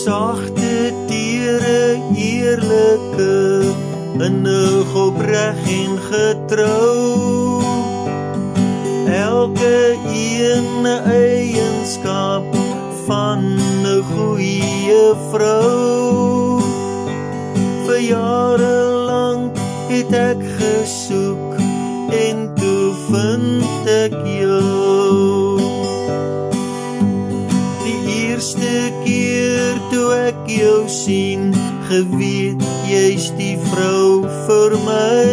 Sagte, tere, eerlike, innig, opreg en getrou. Elke een eienskap van 'n goeie vrou. Vir jare lank het ek gesoek en toe vind ek jou. Die eerste keer toe ek jou sien, geweet jy's die vrou vir my.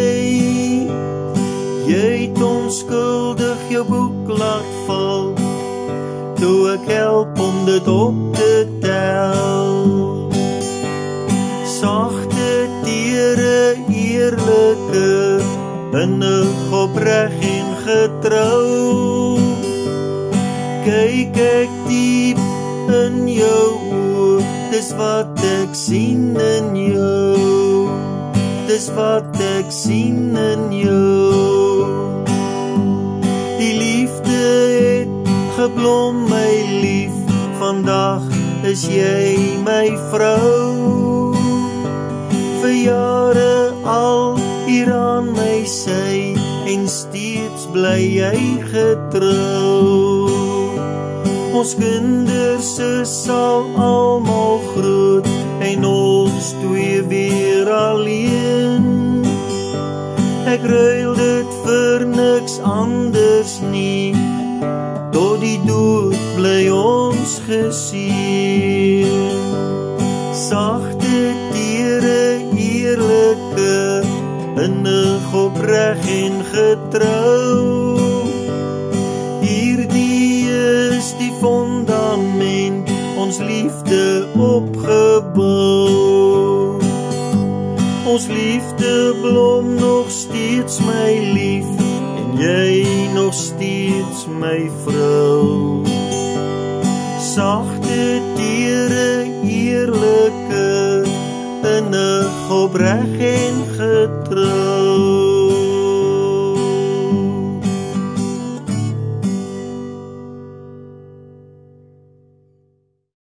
Jy het onskuldig jou boek laat val, toe ek help om dit op te tel. Sagte, tere, eerlike, innig, opreg en getrou. Kyk ek diep in jou oë, dis wat ek sien in jou. Dis wat ek sien in jou. Die liefde het geblom, my lief, vandag is jy my vrou. Vir jare al hier aan my sy, en steeds bly jy getrou. Ons kinders sal almal groot, en ons twee weer alleen. Ek ruil dit vir niks anders nie, tot die dood bly ons geseën. Sagte, tere, eerlike, innig, opreg en getrou. Hierdie is die fondament, ons liefde opgebou. Ons liefde blom nog steeds, my lief, en jy nog steeds my vrou. Sagte, tere, eerlike, innig, opreg en getrou.